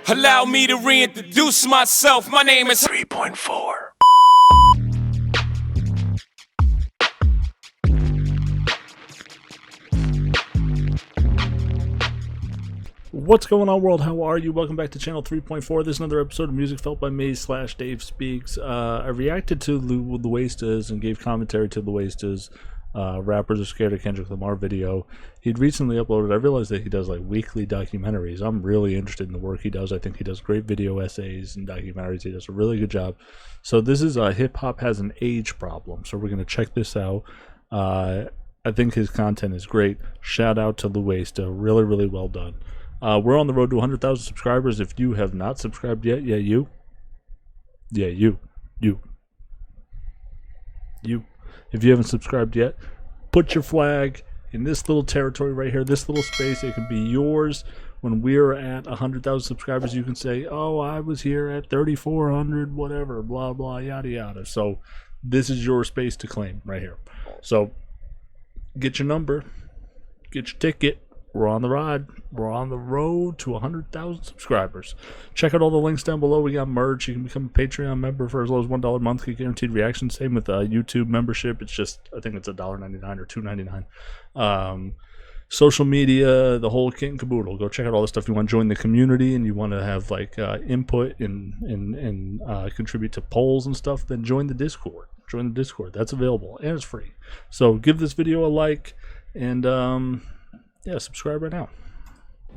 Allow me to reintroduce myself. My name is 3.4. What's going on, world? How are you? Welcome back to channel 3.4. This is another episode of Music Felt by me / Dave Speaks. I reacted to the Wastas and gave commentary to the Wastas. Rappers Are Scared of Kendrick Lamar video. He'd recently uploaded. I realized that he does like weekly documentaries. I'm really interested in the work he does. I think he does great video essays and documentaries. He does a really good job. So this is Hip Hop Has an Age Problem. So we're going to check this out. I think his content is great. Shout out to Wasta. Really, really well done. We're on the road to 100,000 subscribers. If you have not subscribed yet, you. If you haven't subscribed yet, put your flag in this little territory right here, this little space. It can be yours. When we're at 100,000 subscribers, you can say, oh, I was here at 3,400, whatever, blah, blah, yada, yada. So this is your space to claim right here. So get your number, get your ticket. We're on the ride. We're on the road to 100,000 subscribers. Check out all the links down below. We got merch. You can become a Patreon member for as low as $1 a month. Get guaranteed reactions. Same with YouTube membership. It's just, I think it's $1.99 or $2.99. Social media, the whole kit and caboodle. Go check out all the stuff. You want to join the community and you want to have like input and contribute to polls and stuff, then join the Discord. Join the Discord. That's available and it's free. So give this video a like and yeah, subscribe right now.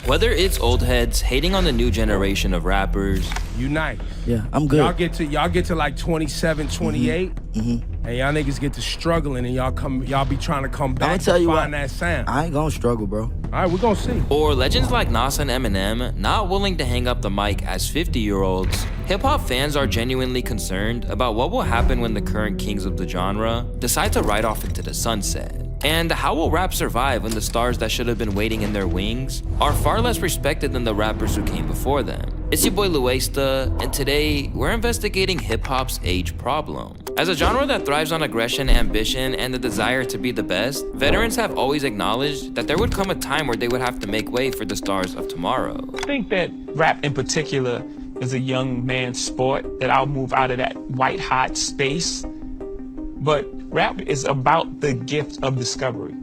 Whether it's old heads hating on the new generation of rappers, unite. Yeah, I'm good. Y'all get to like 27, 28, and y'all niggas get to struggling, and y'all be trying to come back tell to you find what, that sound. I ain't gonna struggle, bro. All right, we're gonna see. or legends like Nas and Eminem not willing to hang up the mic as 50-year-olds, hip-hop fans are genuinely concerned about what will happen when the current kings of the genre decide to ride off into the sunset. And how will rap survive when the stars that should have been waiting in their wings are far less respected than the rappers who came before them? It's your boy Wasta, and today we're investigating hip-hop's age problem. As a genre that thrives on aggression, ambition, and the desire to be the best, veterans have always acknowledged that there would come a time where they would have to make way for the stars of tomorrow. I think that rap in particular is a young man's sport, that I'll move out of that white hot space. But rap is about the gift of discovery.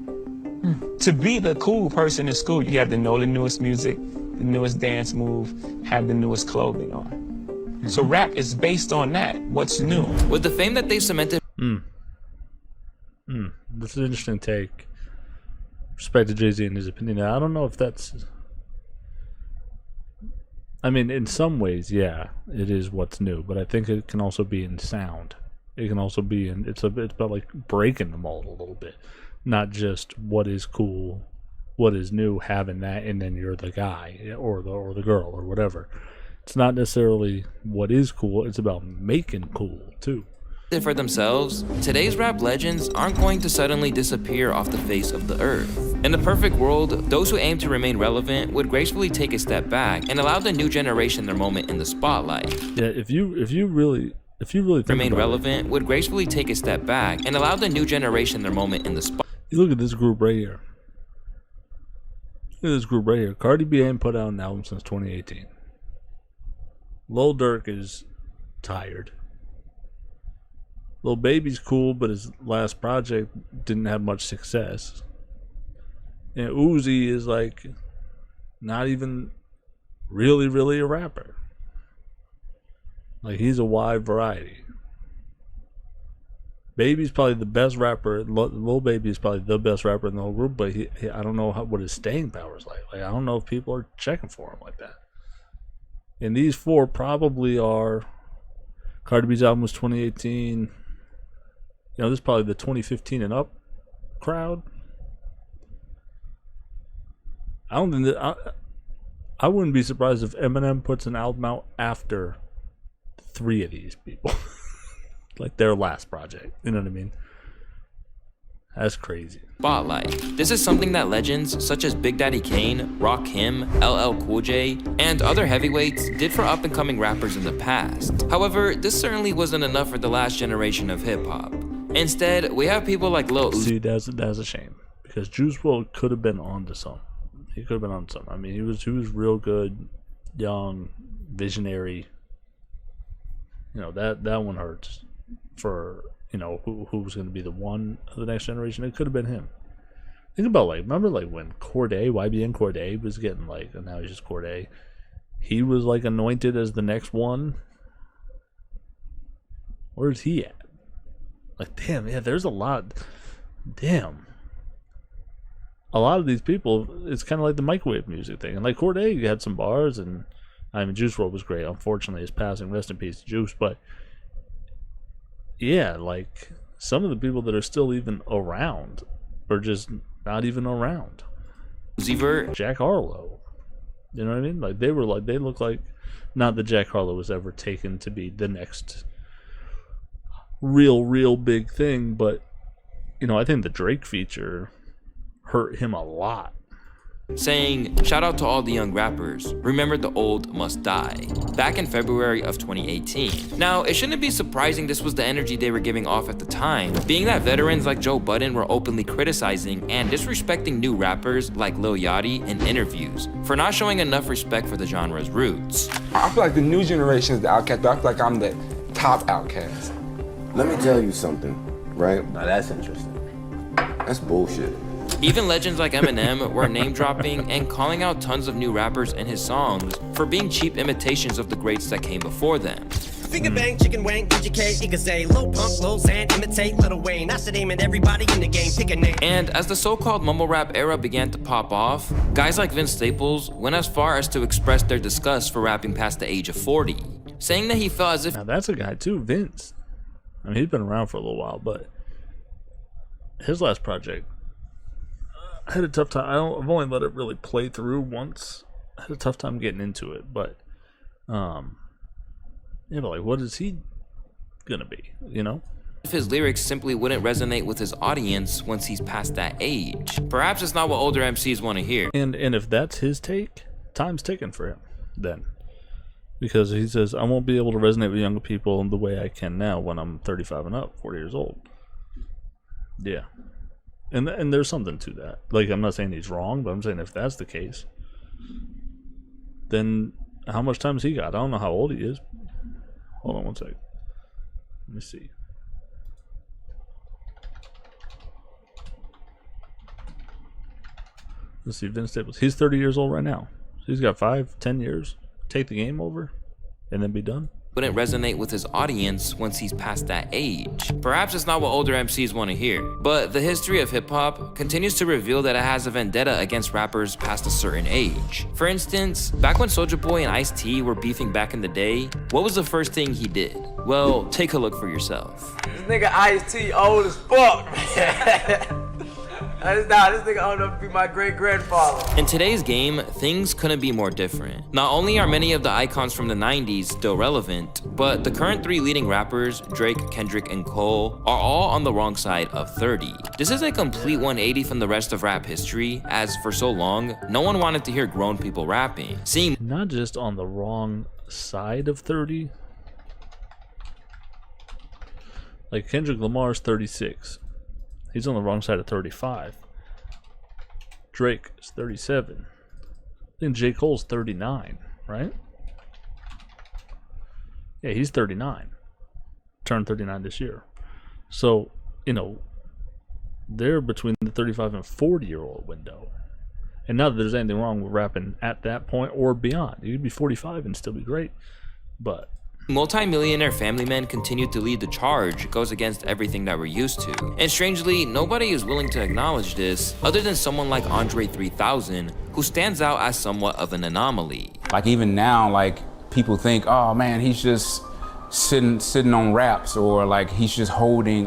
To be the cool person in school, you have to know the newest music, the newest dance move, have the newest clothing on. So rap is based on that. What's new? With the fame that they cemented. This is an interesting take. Respect to Jay-Z and his opinion. I don't know if that's... I mean, in some ways, yeah, it is what's new. But I think it can also be in sound. It can also be in, it's about like breaking the mold a little bit, not just what is cool, what is new, having that, and then you're the guy or the girl or whatever. It's not necessarily what is cool. It's about making cool too. For themselves, today's rap legends aren't going to suddenly disappear off the face of the earth. In the perfect world, those who aim to remain relevant would gracefully take a step back and allow the new generation their moment in the spotlight. Yeah, if you really think Remain about relevant, would gracefully take a step back and allow the new generation their moment in the spot. you look at this group right here. Look at this group right here. Cardi B ain't put out an album since 2018. Lil Durk is tired. Lil Baby's cool, but his last project didn't have much success. And Uzi is like not even really a rapper. Like, he's a wide variety. Baby's probably the best rapper. Lil Baby is probably the best rapper in the whole group, but I don't know what his staying power is like. Like, I don't know if people are checking for him like that. And these four probably are... Cardi B's album was 2018. You know, this is probably the 2015 and up crowd. I don't think that... I wouldn't be surprised if Eminem puts an album out after 3 of these people. Like their last project. You know what I mean? That's crazy. Spotlight. This is something that legends such as Big Daddy Kane, Rakim, LL Cool J, and other heavyweights did for up-and-coming rappers in the past. However, this certainly wasn't enough for the last generation of hip-hop. Instead, we have people like Lil Uzi. See, that's a shame. Because Juice WRLD could have been on to something. He could have been on something. I mean, he was real good, young, visionary. You know, that one hurts for, you know, who's going to be the one of the next generation. It could have been him. Think about, like, remember, like, when Corday, YBN Corday was getting, like, and now he's just Corday. He was, like, anointed as the next one. Where's he at? Like, damn, yeah, there's a lot. Damn. A lot of these people, it's kind of like the microwave music thing. And, like, Corday had some bars, and, I mean, Juice WRLD was great. Unfortunately, his passing, rest in peace, Juice. But, yeah, like, some of the people that are still even around are just not even around. Jack Harlow. You know what I mean? Like, they look like, not that Jack Harlow was ever taken to be the next real big thing, but, you know, I think the Drake feature hurt him a lot. Saying, shout out to all the young rappers, remember the old must die, back in February of 2018. Now, it shouldn't be surprising this was the energy they were giving off at the time, being that veterans like Joe Budden were openly criticizing and disrespecting new rappers like Lil Yachty in interviews for not showing enough respect for the genre's roots. I feel like the new generation is the outcast, but I feel like I'm the top outcast. Let me tell you something, right? Now that's interesting. That's bullshit. Even legends like Eminem were name-dropping and calling out tons of new rappers in his songs for being cheap imitations of the greats that came before them. Finger bang, chicken wang, DJK, Igazay, Lil Pump, Lil Xan, imitate Lil Wayne. That's the name of everybody in the game, pick a name. And as the so-called mumble rap era began to pop off, guys like Vince Staples went as far as to express their disgust for rapping past the age of 40, saying that he felt as if— Now that's a guy too, Vince. I mean, he's been around for a little while, but his last project, I had a tough time. I've only let it really play through once. I had a tough time getting into it, but yeah, but like, what is he gonna be? You know, if his lyrics simply wouldn't resonate with his audience once he's past that age. Perhaps it's not what older MCs want to hear. And if that's his take, time's ticking for him then, because he says, I won't be able to resonate with younger people in the way I can now when I'm 35 and up, 40 years old. Yeah. And there's something to that. Like, I'm not saying he's wrong, but I'm saying if that's the case, then how much time has he got? I don't know how old he is. Hold on one second. Let me see. Let's see, Vince Staples. He's 30 years old right now. So he's got 5-10 years. Take the game over and then be done. Wouldn't resonate with his audience once he's past that age. Perhaps it's not what older MCs want to hear, but the history of hip-hop continues to reveal that it has a vendetta against rappers past a certain age. For instance, back when Soulja Boy and Ice-T were beefing back in the day, what was the first thing he did? Well, take a look for yourself. This nigga Ice-T old as fuck, man. This nigga old enough to be my great-grandfather. In today's game, things couldn't be more different. Not only are many of the icons from the 90s still relevant, but the current 3 leading rappers, Drake, Kendrick, and Cole, are all on the wrong side of 30. This is a complete 180 from the rest of rap history, as for so long, no one wanted to hear grown people rapping. Seeing not just on the wrong side of 30. Like, Kendrick Lamar's 36. He's on the wrong side of 35. Drake is 37. I think J. Cole's 39, right? Yeah, he's 39. Turned 39 this year. So, you know, they're between the 35 and 40-year-old window. And not that there's anything wrong with rapping at that point or beyond. You could be 45 and still be great. But multi-millionaire family men continue to lead the charge goes against everything that we're used to. And strangely, nobody is willing to acknowledge this other than someone like Andre 3000, who stands out as somewhat of an anomaly. Like, even now, like, people think, oh man, he's just sitting on raps, or like he's just holding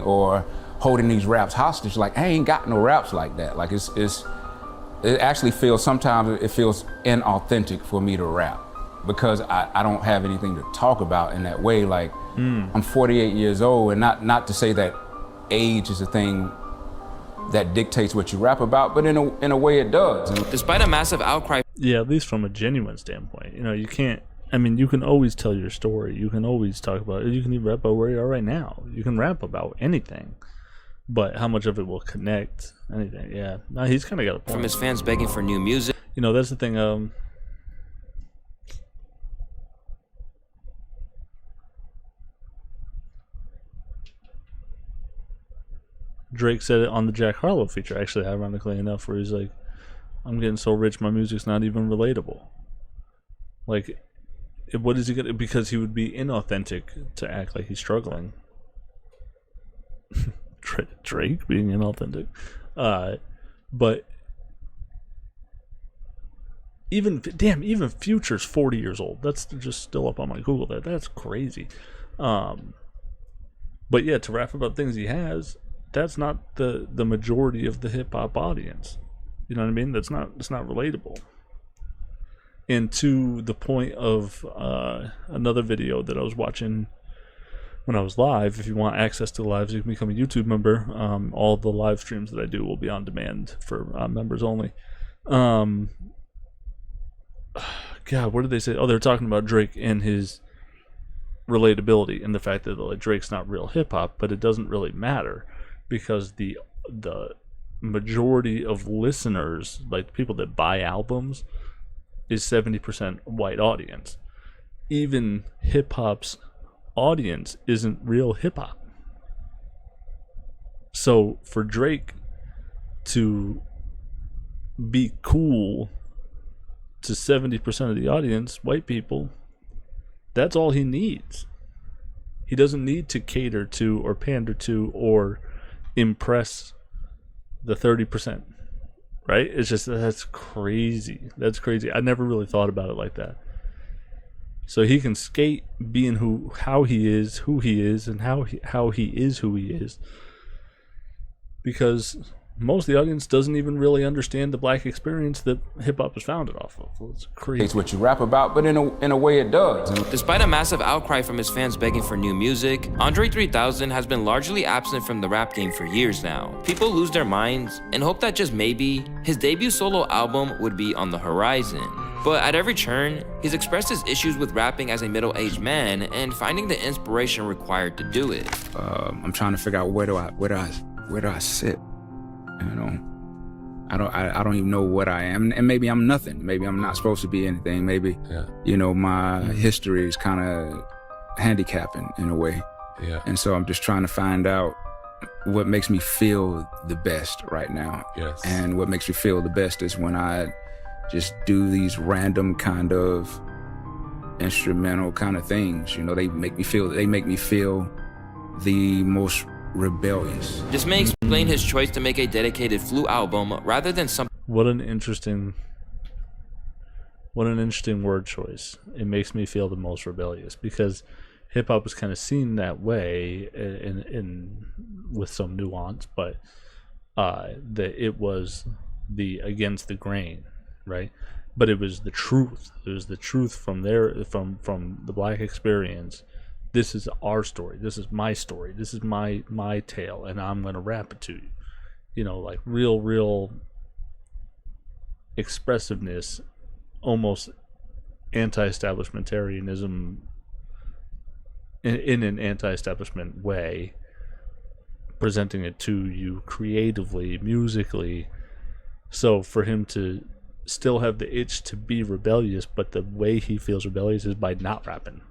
these raps hostage. Like, I ain't got no raps like that. Like, it actually feels, sometimes it feels inauthentic for me to rap, because I don't have anything to talk about in that way. Like, I'm 48 years old, and not to say that age is a thing that dictates what you rap about, but in a way it does. Despite a massive outcry, yeah, at least from a genuine standpoint, you know, you can't. I mean, you can always tell your story. You can always talk about it. You can even rap about where you are right now. You can rap about anything, but how much of it will connect? Anything? Yeah, no, he's kind of got a point. From his fans begging for new music. You know, that's the thing. Drake said it on the Jack Harlow feature, actually, ironically enough, where he's like, I'm getting so rich, my music's not even relatable. Like, what is he gonna? Because he would be inauthentic to act like he's struggling. Drake being inauthentic, but even Future's 40 years old. That's just still up on my Google. That's crazy. But yeah, to rap about things he has, that's not the majority of the hip hop audience. You know what I mean? It's not relatable. And to the point of another video that I was watching when I was live, if you want access to the lives, you can become a YouTube member. All the live streams that I do will be on demand for members only. God, what did they say? Oh, they're talking about Drake and his relatability and the fact that like Drake's not real hip hop, but it doesn't really matter because the majority of listeners, like the people that buy albums, is 70% white audience. Even hip hop's audience isn't real hip hop. So for Drake to be cool to 70% of the audience, white people, that's all he needs. He doesn't need to cater to or pander to or impress the 30%. Right? It's just, that's crazy. That's crazy. I never really thought about it like that. So he can skate being how he is, who he is, and how he is who he is. Because most of the audience doesn't even really understand the black experience that hip-hop is founded off of. It's crazy. It's what you rap about, but in a way it does. Despite a massive outcry from his fans begging for new music, Andre 3000 has been largely absent from the rap game for years now. People lose their minds and hope that just maybe his debut solo album would be on the horizon. But at every turn, he's expressed his issues with rapping as a middle-aged man and finding the inspiration required to do it. I'm trying to figure out where do I sit. You know, I don't even know what I am, and maybe I'm nothing. Maybe I'm not supposed to be anything. Maybe, you know, my history is kind of handicapping in a way. Yeah. And so I'm just trying to find out what makes me feel the best right now. Yes. And what makes me feel the best is when I just do these random kind of instrumental kind of things. You know, they make me feel the most rebellious. This may explain his choice to make a dedicated Flu album rather than something. What an interesting word choice. It makes me feel the most rebellious because hip hop is kind of seen that way in with some nuance, but that it was the against the grain, right? But it was the truth. It was the truth from the black experience. This is our story. This is my story. This is my tale, and I'm gonna rap it to you. You know, like real expressiveness, almost anti-establishmentarianism in an anti-establishment way, presenting it to you creatively, musically. So for him to still have the itch to be rebellious, but the way he feels rebellious is by not rapping.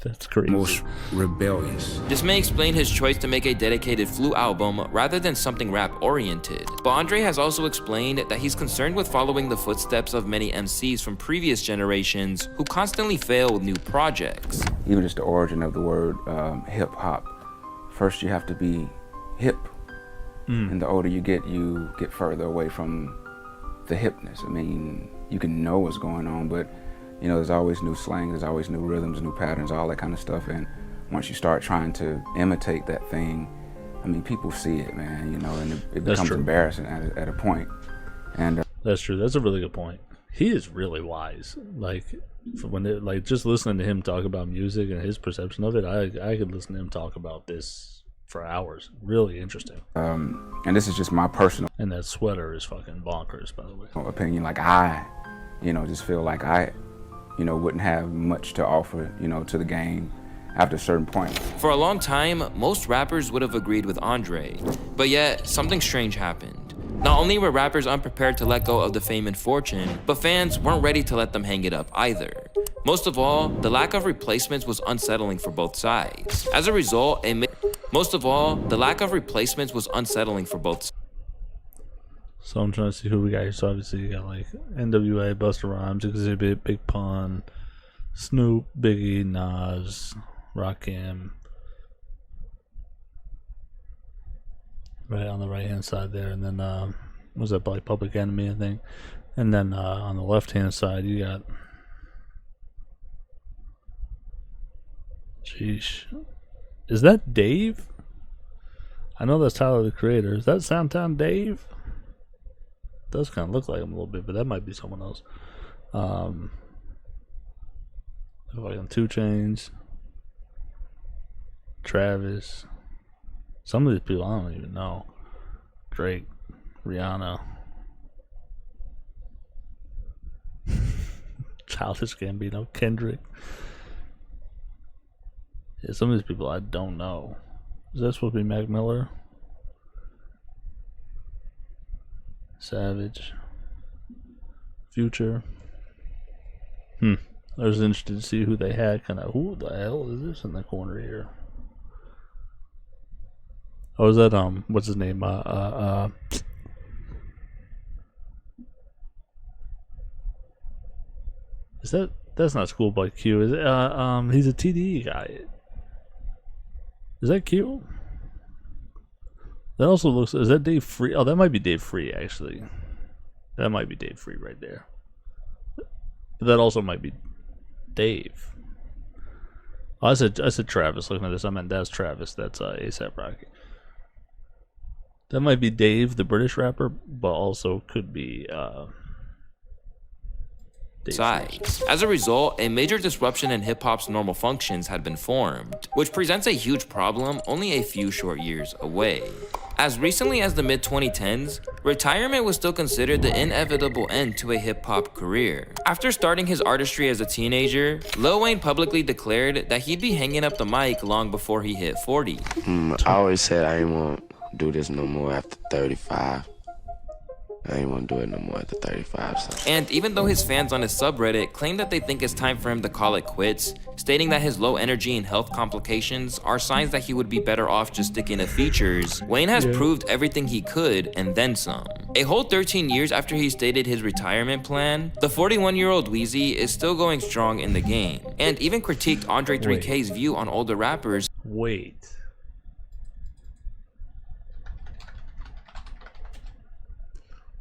That's crazy. Most rebellious. This may explain his choice to make a dedicated Flu album rather than something rap-oriented. But Andre has also explained that he's concerned with following the footsteps of many MCs from previous generations who constantly fail with new projects. Even just the origin of the word hip-hop. First you have to be hip. And the older you get further away from the hipness. I mean, you can know what's going on, but you know, there's always new slang, there's always new rhythms, new patterns, all that kind of stuff. And once you start trying to imitate that thing, I mean, people see it, man, you know, and it becomes embarrassing at a point. And that's true. That's a really good point. He is really wise. Like, just listening to him talk about music and his perception of it, I could listen to him talk about this for hours. Really interesting. And this is just my personal. And that sweater is fucking bonkers, by the way. Opinion, like I, you know, just feel like I, you know, wouldn't have much to offer, you know, to the game after a certain point. For a long time, most rappers would have agreed with Andre, but yet something strange happened. Not only were rappers unprepared to let go of the fame and fortune, but fans weren't ready to let them hang it up either. Most of all, the lack of replacements was unsettling for both sides. As a result, Most of all, the lack of replacements was unsettling for both. So I'm trying to see who we got here. So obviously you got like NWA, Busta Rhymes, Exhibit, Big Pun, Snoop, Biggie, Nas, Rakim. Right on the right hand side there, and then was that like Public Enemy, I think, and then on the left hand side you got, sheesh, is that Dave? I know that's Tyler the Creator. Is that Soundtown Dave? Does kind of look like him a little bit, but that might be someone else. Like on 2 Chainz, Travis. Some of these people I don't even know. Drake, Rihanna, Childish Gambino, Kendrick. Yeah, some of these people I don't know. Is that supposed to be Mac Miller? Savage, Future. I was interested to see who they had. Kind of, who the hell is this in the corner here? Oh, is that what's his name? Is that's not Schoolboy Q? Is it? He's a TDE guy. Is that Q? That also looks. Is that Dave Free? Oh, that might be Dave Free actually. That might be Dave Free right there. But that also might be Dave. Oh, I said Travis. Looking at this, I meant that's Travis. That's A$AP Rocky. That might be Dave, the British rapper, but also could be sides. As a result, a major disruption in hip-hop's normal functions had been formed, which presents a huge problem only a few short years away. As recently as the mid-2010s, retirement was still considered the inevitable end to a hip-hop career. After starting his artistry as a teenager, Lil Wayne publicly declared that he'd be hanging up the mic long before he hit 40. I always said I ain't want to do this no more after 35. I ain't want to do it no more after 35. So. And even though his fans on his subreddit claim that they think it's time for him to call it quits, stating that his low energy and health complications are signs that he would be better off just sticking to features, Wayne has proved everything he could and then some. A whole 13 years after he stated his retirement plan, the 41-year-old Weezy is still going strong in the game, and even critiqued Andre 3K's view on older rappers. Wait.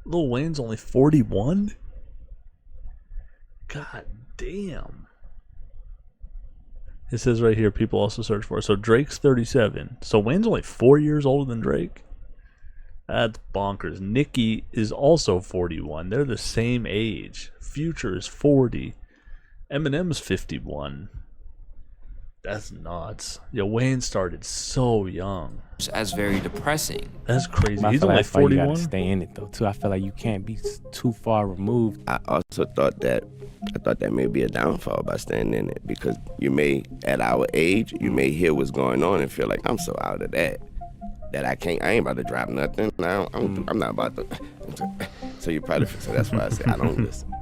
Lil Wayne's only 41? God damn. It says right here, people also search for it. So Drake's 37. So Wayne's only 4 years older than Drake? That's bonkers. Nicki is also 41. They're the same age. Future is 40. Eminem's 51. That's nuts. Yo, Wayne started so young. As very depressing. That's crazy. He's only 41. You gotta stay in it though too. I feel like you can't be too far removed. I also thought that may be a downfall by staying in it, because you may, at our age, you may hear what's going on and feel like I'm so out of that I ain't about to drop nothing. I'm not about to. So you probably, so that's why I say I don't listen.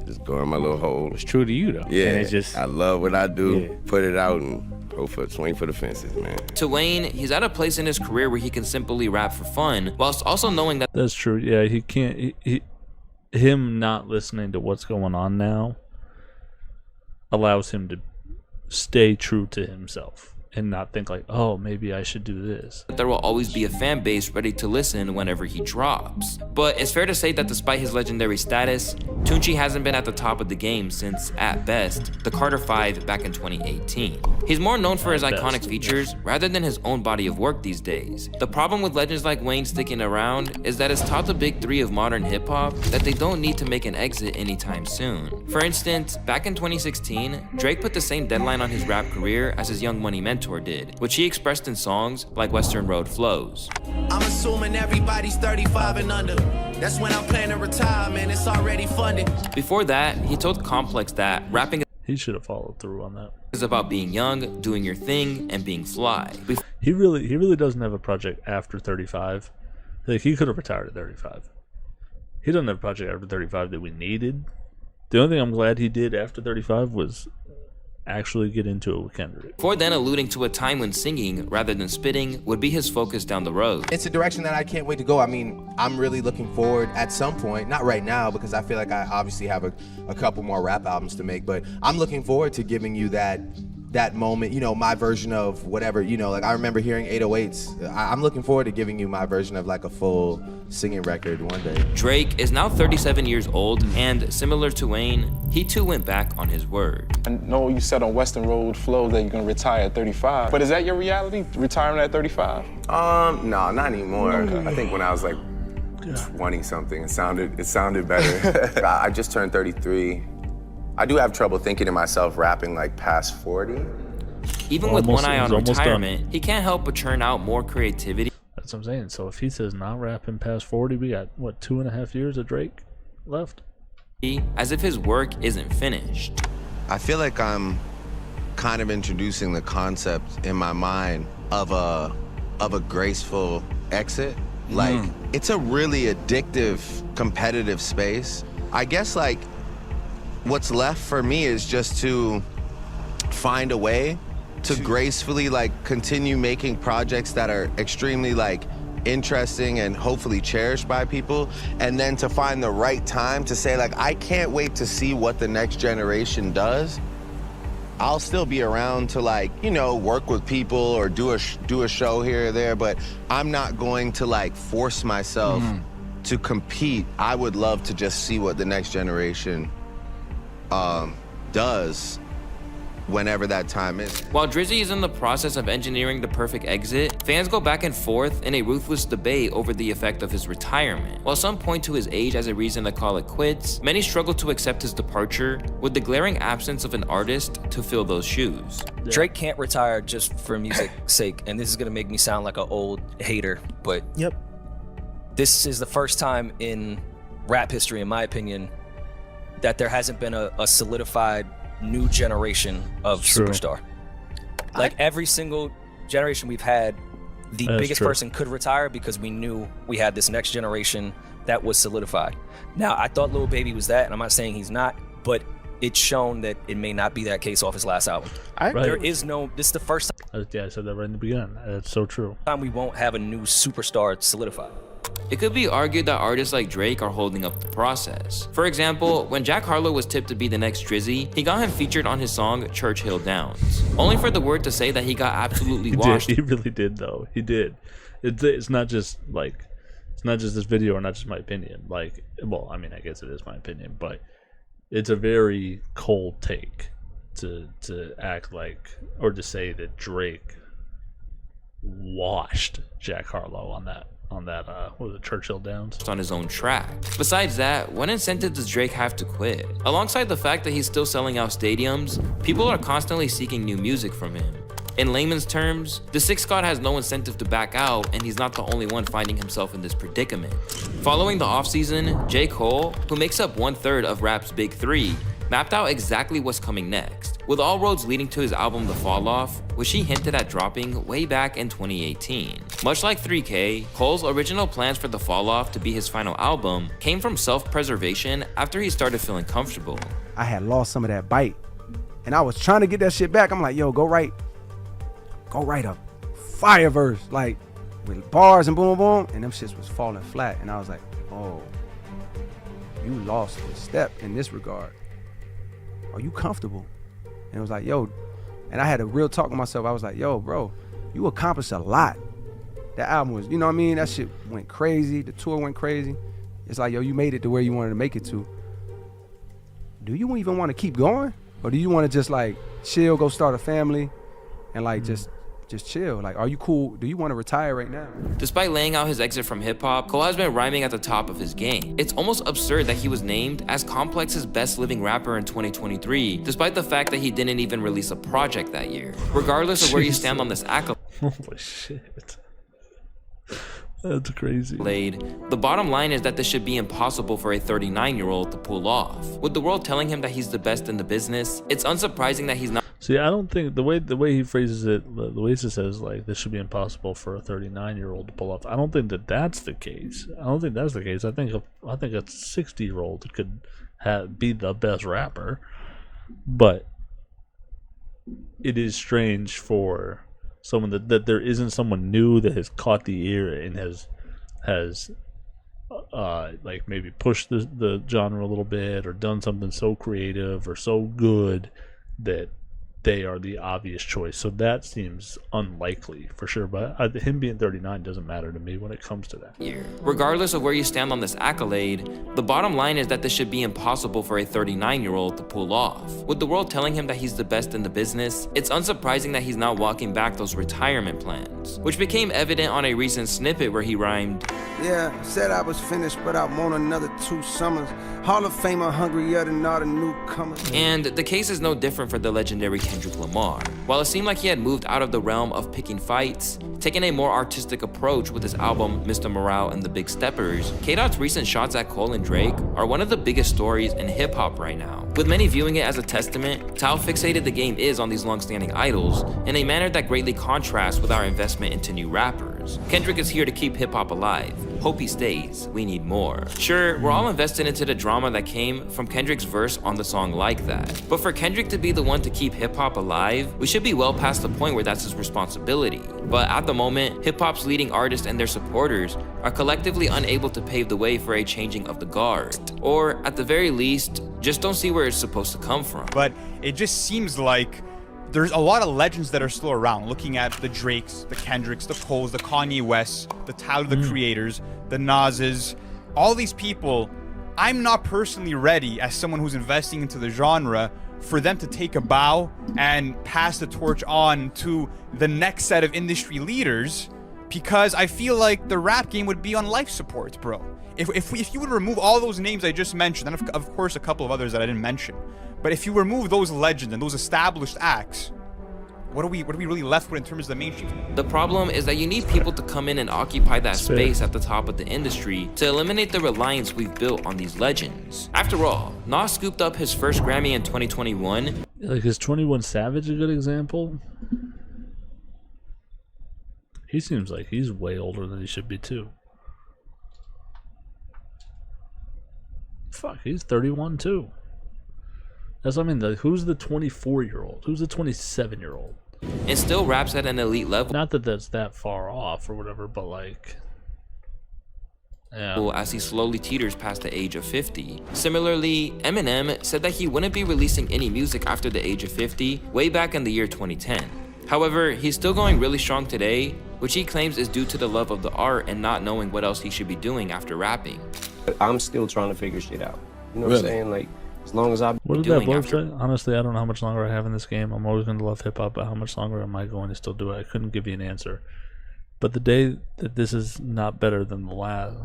Just go in my little hole. It's true to you though. Yeah, and it's just, I love what I do. Put it out and swing for the fences, man. To Wayne, he's at a place in his career where he can simply rap for fun, whilst also knowing that that's true. Yeah, he can't. Him not listening to what's going on now allows him to stay true to himself and not think like, oh, maybe I should do this. there will always be a fan base ready to listen whenever he drops. But it's fair to say that despite his legendary status, Tunechi hasn't been at the top of the game since, at best, the Carter 5 back in 2018. He's more known for his iconic features rather than his own body of work these days. The problem with legends like Wayne sticking around is that it's taught the big three of modern hip-hop that they don't need to make an exit anytime soon. For instance, back in 2016, Drake put the same deadline on his rap career as his Young Money mentor did, which he expressed in songs like Western Road Flows. I'm assuming everybody's 35 and under. That's when I'm planning retirement, it's already funded. Before that, he told Complex that rapping he should have followed through on that. Is about being young, doing your thing, and being fly. He really doesn't have a project after 35. Like, he could have retired at 35. He doesn't have a project after 35 that we needed. The only thing I'm glad he did after 35 was actually get into it with Kendrick. Before then alluding to a time when singing rather than spitting would be his focus down the road. It's a direction that I can't wait to go. I mean, I'm really looking forward at some point, not right now because I feel like I obviously have a couple more rap albums to make, but I'm looking forward to giving you that moment, you know, my version of whatever, you know, like I remember hearing 808s. I'm looking forward to giving you my version of like a full singing record one day. Drake is now 37 years old, and similar to Wayne, he too went back on his word. I know you said on Western Road Flow that you're gonna retire at 35, but is that your reality, retiring at 35? No, not anymore. I think when I was like 20 something, it sounded better. I just turned 33. I do have trouble thinking to myself rapping like past 40. Even with one eye on retirement, he can't help but churn out more creativity. That's what I'm saying. So if he says not rapping past 40, we got, what, 2.5 years of Drake left? As if his work isn't finished. I feel like I'm kind of introducing the concept in my mind of a graceful exit. Like, it's a really addictive, competitive space. I guess, like, what's left for me is just to find a way to gracefully like continue making projects that are extremely like interesting and hopefully cherished by people, and then to find the right time to say like, I can't wait to see what the next generation does. I'll still be around to like, you know, work with people or do a show here or there, but I'm not going to like force myself to compete. I would love to just see what the next generation does whenever that time is. While Drizzy is in the process of engineering the perfect exit, fans go back and forth in a ruthless debate over the effect of his retirement. While some point to his age as a reason to call it quits, many struggle to accept his departure with the glaring absence of an artist to fill those shoes. Drake can't retire just for music's sake, and this is gonna make me sound like an old hater, but this is the first time in rap history, in my opinion, that there hasn't been a solidified new generation of superstar. Like every single generation we've had, the biggest person could retire because we knew we had this next generation that was solidified. Now, I thought Lil Baby was that, and I'm not saying he's not, but it's shown that it may not be that case off his last album. There is no, this is the first time. Yeah, I said that right in the beginning. That's so true. Time we won't have a new superstar solidified. It could be argued that artists like Drake are holding up the process. For example, when Jack Harlow was tipped to be the next Drizzy, he got him featured on his song Churchill Downs, only for the word to say that he got absolutely washed. He really did, though. He did. It's not just like, it's not just this video or not just my opinion. Like, well, I mean, I guess it is my opinion, but it's a very cold take to act like, or to say that Drake washed Jack Harlow on that what was it, Churchill Downs? On his own track. Besides that, what incentive does Drake have to quit? Alongside the fact that he's still selling out stadiums, people are constantly seeking new music from him. In layman's terms, the Six God has no incentive to back out, and he's not the only one finding himself in this predicament. Following the offseason, J. Cole, who makes up 1/3 of rap's big three, mapped out exactly what's coming next, with all roads leading to his album The Fall Off, which he hinted at dropping way back in 2018. Much like 3K, Cole's original plans for The Fall Off to be his final album came from self-preservation after he started feeling comfortable. I had lost some of that bite, and I was trying to get that shit back. I'm like, yo, go write a fire verse, like with bars and boom, boom, and them shits was falling flat, and I was like, oh, you lost a step in this regard. Are you comfortable? And it was like, yo, and I had a real talk with myself. I was like, yo, bro, you accomplished a lot. That album was, you know what I mean? That shit went crazy. The tour went crazy. It's like, yo, you made it to where you wanted to make it to. Do you even want to keep going? Or do you want to just like chill, go start a family, and like just chill? Like, are you cool? Do you want to retire right now? Despite laying out his exit from hip-hop, Cole has been rhyming at the top of his game. It's almost absurd that he was named as Complex's best living rapper in 2023, despite the fact that he didn't even release a project that year. Regardless of where you stand on this accolade, holy shit. That's crazy. The bottom line is that this should be impossible for a 39-year-old to pull off. With the world telling him that he's the best in the business, it's unsurprising that he's not. See, I don't think the way he phrases it, the way he says like this should be impossible for a 39-year-old to pull off. I don't think that's the case. I don't think that's the case. I think a 60-year-old could be the best rapper, but it is strange for someone that there isn't someone new that has caught the ear and has like maybe pushed the genre a little bit or done something so creative or so good that they are the obvious choice. So that seems unlikely for sure, but him being 39 doesn't matter to me when it comes to that. Regardless of where you stand on this accolade, the bottom line is that this should be impossible for a 39-year-old to pull off. With the world telling him that he's the best in the business, it's unsurprising that he's now walking back those retirement plans, which became evident on a recent snippet where he rhymed, "Yeah, said I was finished, but I want another 2 summers. Hall of Famer hungrier than all the newcomers." And the case is no different for the legendary Kendrick Lamar. While it seemed like he had moved out of the realm of picking fights, taking a more artistic approach with his album Mr. Morale and the Big Steppers, K-Dot's recent shots at Cole and Drake are one of the biggest stories in hip-hop right now, with many viewing it as a testament to how fixated the game is on these long-standing idols in a manner that greatly contrasts with our investment into new rappers. Kendrick is here to keep hip-hop alive. Hope he stays. We need more. Sure, we're all invested into the drama that came from Kendrick's verse on the song Like That, but for Kendrick to be the one to keep hip-hop alive, we should be well past the point where that's his responsibility. But at the moment, hip-hop's leading artists and their supporters are collectively unable to pave the way for a changing of the guard, or at the very least, just don't see where it's supposed to come from. But it just seems like there's a lot of legends that are still around, looking at the Drakes, the Kendricks, the Coles, the Kanye Wests, the Tyler, the Creators, the Nas's, all these people. I'm not personally ready, as someone who's investing into the genre, for them to take a bow and pass the torch on to the next set of industry leaders, because I feel like the rap game would be on life support, bro. If you would remove all those names I just mentioned, and of course a couple of others that I didn't mention, but if you remove those legends and those established acts, what are we really left with in terms of the mainstream? The problem is that you need people to come in and occupy that space at the top of the industry to eliminate the reliance we've built on these legends. After all, Nas scooped up his first Grammy in 2021. Like, is 21 Savage a good example? He seems like he's way older than he should be too. Fuck, he's 31 too. That's what I mean. Who's the 24-year-old? Who's the 27-year-old? And still raps at an elite level. Not that that's that far off or whatever, but like, yeah. As he slowly teeters past the age of 50. Similarly, Eminem said that he wouldn't be releasing any music after the age of 50 way back in the year 2010. However, he's still going really strong today, which he claims is due to the love of the art and not knowing what else he should be doing after rapping. I'm still trying to figure shit out. You know what I'm saying? Like, as long as I'm what did that blurb say? Honestly, I don't know how much longer I have in this game. I'm always going to love hip hop, but how much longer am I going to still do it? I couldn't give you an answer. But the day that this is not better than the last,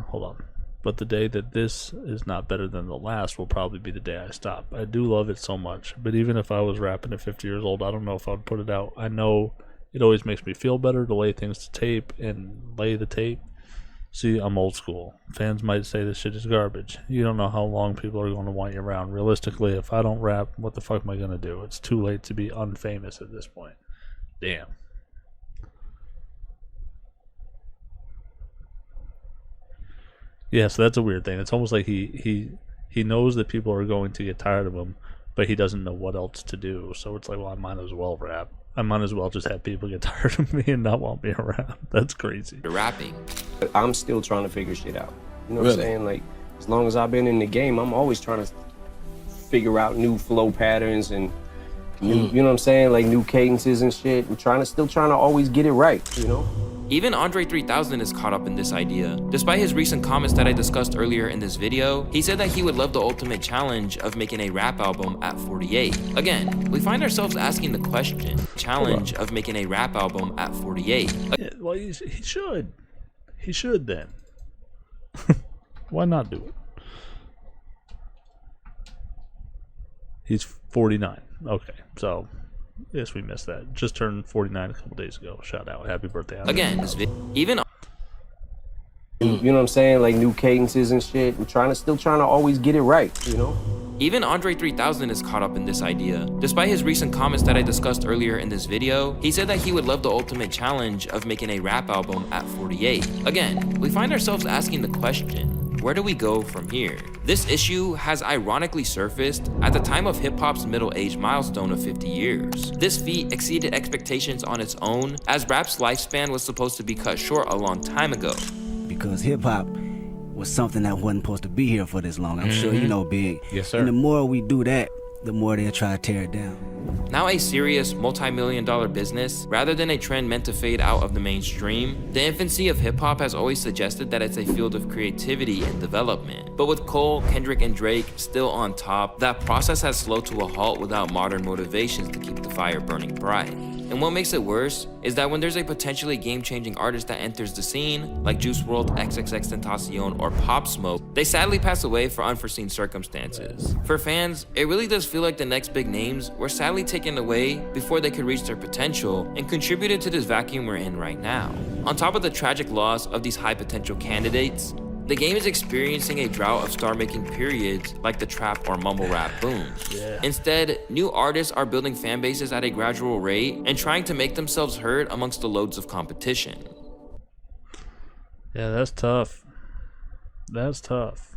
But the day that this is not better than the last will probably be the day I stop. I do love it so much, but even if I was rapping at 50 years old, I don't know if I'd put it out. I know it always makes me feel better to lay things to tape and lay the tape. See, I'm old school. Fans might say this shit is garbage. You don't know how long people are going to want you around. Realistically, if I don't rap, what the fuck am I going to do? It's too late to be unfamous at this point. Damn. Yeah, so that's a weird thing. It's almost like he knows that people are going to get tired of him, but he doesn't know what else to do. So it's like, well, I might as well rap. I might as well just have people get tired of me and not want me around. That's crazy. Rapping. I'm still trying to figure shit out. You know what I'm saying? Like, as long as I've been in the game, I'm always trying to figure out new flow patterns and new, you know what I'm saying? Like new cadences and shit. We're still trying to always get it right, you know? Even Andre 3000 is caught up in this idea. Despite his recent comments that I discussed earlier in this video, he said that he would love the ultimate challenge of making a rap album at 48. Again, we find ourselves asking the question, challenge of making a rap album at 48. Yeah, well, he should. He should then. Why not do it? He's 49. Okay, so yes, we missed that. Just turned 49 a couple days ago. Shout out. Happy birthday. Again, even... You know what I'm saying? Like new cadences and shit. We're still trying to always get it right, you know? Even Andre 3000 is caught up in this idea. Despite his recent comments that I discussed earlier in this video, he said that he would love the ultimate challenge of making a rap album at 48. Again, we find ourselves asking the question, where do we go from here? This issue has ironically surfaced at the time of hip-hop's middle-age milestone of 50 years. This feat exceeded expectations on its own, as rap's lifespan was supposed to be cut short a long time ago. Because hip-hop was something that wasn't supposed to be here for this long. I'm sure you know, Big. Yes, sir. And the more we do that, the more they'll try to tear it down. Now a serious multi-million-dollar business, rather than a trend meant to fade out of the mainstream, the infancy of hip-hop has always suggested that it's a field of creativity and development. But with Cole, Kendrick, and Drake still on top, that process has slowed to a halt without modern motivations to keep the fire burning bright. And what makes it worse is that when there's a potentially game-changing artist that enters the scene, like Juice WRLD, XXXTentacion, or Pop Smoke, they sadly pass away for unforeseen circumstances. For fans, it really does feel like the next big names were sadly taken away before they could reach their potential and contributed to this vacuum we're in right now. On top of the tragic loss of these high-potential candidates, the game is experiencing a drought of star-making periods like the trap or mumble rap booms. Instead, new artists are building fan bases at a gradual rate and trying to make themselves heard amongst the loads of competition. Yeah, that's tough. That's tough.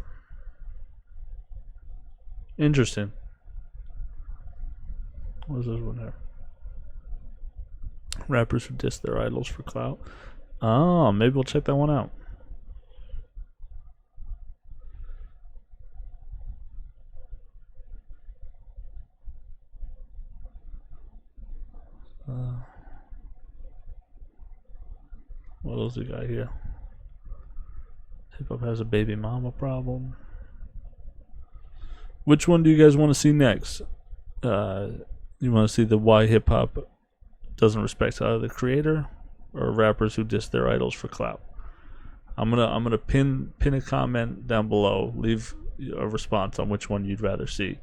Interesting. What's this one here? Rappers who diss their idols for clout. Oh, maybe we'll check that one out. What else we got here? Hip hop has a baby mama problem. Which one do you guys want to see next? You want to see the why hip hop doesn't respect the creator, or rappers who diss their idols for clout? I'm gonna pin a comment down below. Leave a response on which one you'd rather see.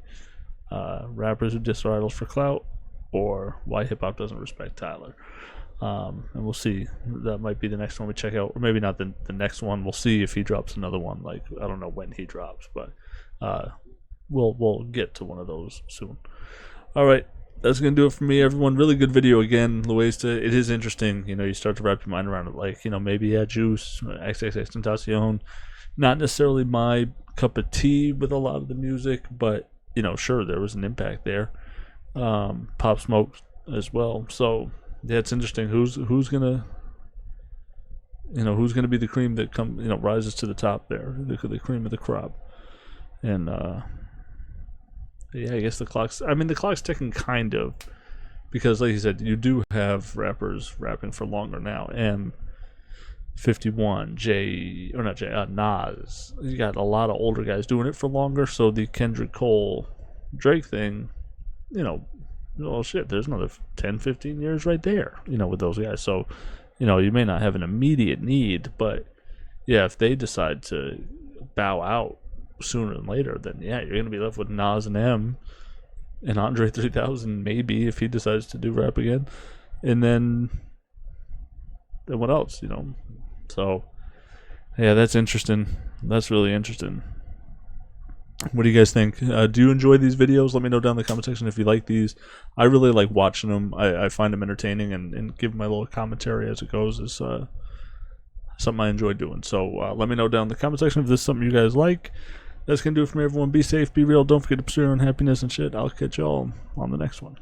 Rappers who diss their idols for clout, or why hip hop doesn't respect Tyler. And we'll see. That might be the next one we check out, or maybe not the next one. We'll see if he drops another one. Like, I don't know when he drops, but we'll get to one of those soon. All right, that's gonna do it for me, everyone. Really good video again, Luesta. It is interesting. You know, you start to wrap your mind around it. Like, you know, maybe Juice, XXXTentacion, not necessarily my cup of tea with a lot of the music, but you know, sure, there was an impact there. Pop Smoke as well. So yeah, it's interesting. Who's gonna be the cream that rises to the top there, the cream of the crop. And yeah, I guess the clock's ticking kind of, because like you said, you do have rappers rapping for longer now. M51, Nas. You got a lot of older guys doing it for longer. So the Kendrick, Cole, Drake thing, well, shit, there's another 10, 15 years right there, with those guys. So, you may not have an immediate need, but yeah, if they decide to bow out sooner than later, then yeah, you're going to be left with Nas and M and Andre 3000, maybe, if he decides to do rap again. And then what else, So, yeah, that's interesting. That's really interesting. What do you guys think? Do you enjoy these videos? Let me know down in the comment section if you like these. I really like watching them. I find them entertaining, and give my little commentary as it goes is something I enjoy doing. So let me know down in the comment section if this is something you guys like. That's going to do it for me, everyone. Be safe, be real. Don't forget to pursue your own happiness and shit. I'll catch y'all on the next one.